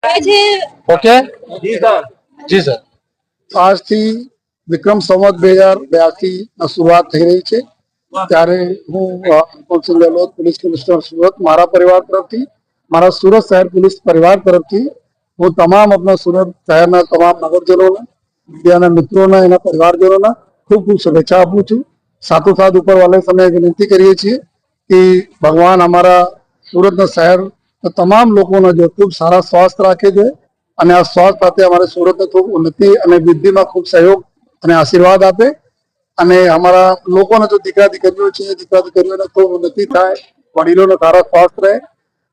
Okay જી sir આજથી વિક્રમ સંવત 2082 શરૂઆત થઈ રહી છે ત્યારે હું કૌશલ ગેહલોત પોલીસ કમિશનર સુરત મારા પરિવાર તરફથી મારા સુરત શહેર પોલીસ પરિવાર તરફથી હું તમામ આપણા સુરત શહેરના તમામ નગરજનોને મીડિયાના મિત્રોને એના પરિવારજનોને ખૂબ ખૂબ શુભેચ્છા આપું છું। સાથોસાથ ઉપરવાલે સામે વિનંતી કરીએ છીએ કે ભગવાન અમારા સુરતના શહેર તમામ લોકોને જો ખૂબ સારા સ્વાસ્થ્ય રાખે છે અને આ સ્વાસ્થ્ય સાથે અમારે સુરતને ખૂબ ઉન્નતિ અને વૃદ્ધિમાં ખૂબ સહયોગ અને આશીર્વાદ આપે અને અમારા લોકોને જો દીકરા દીકરીઓને ખૂબ ઉન્નતિ થાય, વડીલોને સારા સ્વાસ્થ્ય રહે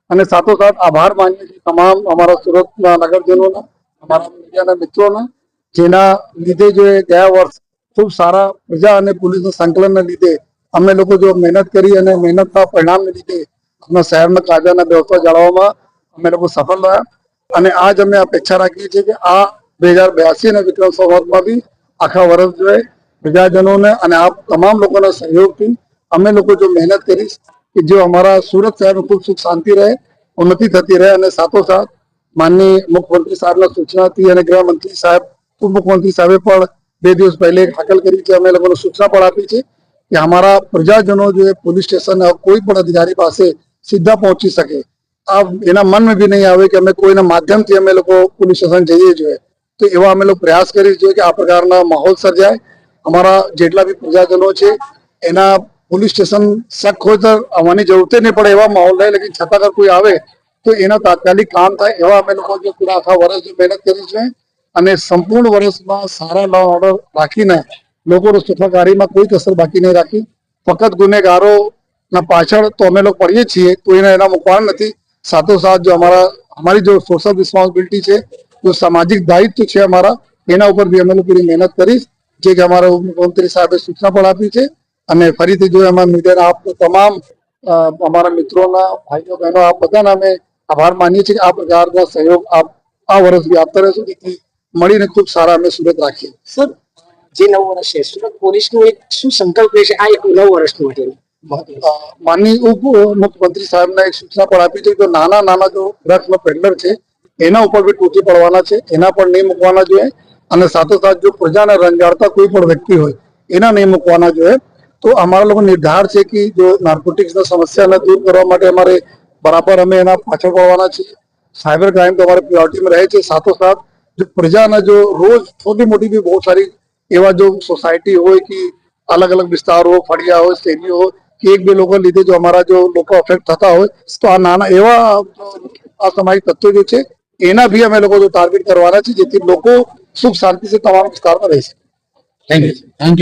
અને સાથોસાથ આભાર માનીએ છીએ તમામ અમારા સુરતના નગરજનોના, અમારા મીડિયાના મિત્રોના, જેના લીધે જો ગયા વર્ષ ખૂબ સારા પ્રજા અને પોલીસના સંકલનને લીધે અમે લોકો જો મહેનત કરી અને મહેનતના પરિણામને લીધે આપણા શહેરના કાયદાના વ્યવસ્થા જાળવવામાં અમે લોકો સફળ રહ્યા અને આજ અમે અપેક્ષા રાખીએ છીએ કે આ 2082 ના વિક્રમ સંવતમાં બી આખા વર્ષ જોઈએ પ્રજાજનોને અને આપ તમામ લોકોના સહયોગથી અમે લોકો જો મહેનત કરીશ કે જો અમારા સુરત શહેરમાં ખૂબ સુખ શાંતિ રહે, ઉન્નતિ થતી રહે અને સાથોસાથ માનનીય મુખ્યમંત્રી સાહેબના સૂચનાથી અને ગૃહમંત્રી સાહેબ ઉપમુખ્યમંત્રી સાહેબે પણ 2 દિવસ પહેલે એક હાકલ કરી છે, અમે લોકોને સૂચના પણ આપી છે કે અમારા પ્રજાજનો જો પોલીસ સ્ટેશન કોઈ પણ અધિકારી પાસે સીધા પહોંચી શકે, આ એના મનમાં બી નહીં આવે કે અમે કોઈના માધ્યમથી અમે લોકો પોલીસ સ્ટેશન જઈએ જોઈએ, તો એવા અમે લોકો પ્રયાસ કરીએ છીએ કે આ પ્રકારના માહોલ સર્જાય। અમારા જેટલા બી પ્રજાજનો છે એના પોલીસ સ્ટેશન શક હોય તો આવવાની જરૂર નહીં પડે એવા માહોલ રહે, લેકિન છતાં અગર કોઈ આવે તો એના તાત્કાલિક કામ થાય એવા અમે લોકો જો પૂરા આખા વર્ષ મહેનત કરી છે અને સંપૂર્ણ વર્ષમાં સારા લો ઓર્ડર રાખીને લોકોની સુખાકારીમાં કોઈ કસર બાકી નહીં રાખી। ફક્ત ગુનેગારોના પાછળ તો અમે લોકો પડીએ છીએ તો એના મૂકવાના નથી, સાથોસાથ જો અમારી જો સોશિયલ રિસ્પોન્સિબિલિટી છે, જો સામાજિક દાયિત્વ છે અમારા, એના ઉપર બી અમે લોકો પૂરી મહેનત કરીશ, જે કે અમારા ઉપમુખ્યમંત્રી સાહેબે સૂચના પણ આપી છે અને ફરીથી જો એમાં મીડિયાના આપ તમામ અમારા મિત્રોના ભાઈઓ બહેનો આપ બધાના અમે આભાર માનીએ છીએ કે આ પ્રકારનો સહયોગ આપ આ વર્ષ બી આપતા રહેશો, જેથી મળીને ખૂબ સારા અમે સુરત રાખીએ। સર, જે 9 વર્ષ છે સુરત પોલીસનો એક શું સંકલ્પ છે આ 9 વર્ષ માટે? માનનીય ઉપમુખ્યમંત્રી સાહેબને એક સૂચના પણ આપી છે કે નાના જો ડ્રગ્સના પેડલર છે એના ઉપર બી ટૂંકી પડવાના છે, એના પણ નહીં મૂકવાના જોઈએ અને સાથોસાથ જો પ્રજાને રંજાડતા કોઈ પણ વ્યક્તિ હોય એના નહીં મૂકવાના જોઈએ। તો અમારા લોકો નિર્ધાર છે કે જો નાર્કોટિક્સના સમસ્યાને દૂર કરવા માટે અમારે બરાબર અમે એના પાછળ પડવાના છીએ। સાયબર ક્રાઇમ તો અમારે પ્રિયોરિટીમાં રહે છે, સાથોસાથ जो प्रजा जो रोज छोटी मोटी भी बहुत सारी एवं जो सोसाइटी हो कि अलग अलग विस्तार हो, फड़िया हो, शैली हो कि एक भी लोग लीधे जो हमारा जो लोग अफेक्ट थता हो तो आ नाना एवं असामाजिक तत्व जो है एना भी अमे लोग जो टार्गेट करवाना है, जेथी लोग सुख शांति से तमाम विस्तार में रही सके। Thank you.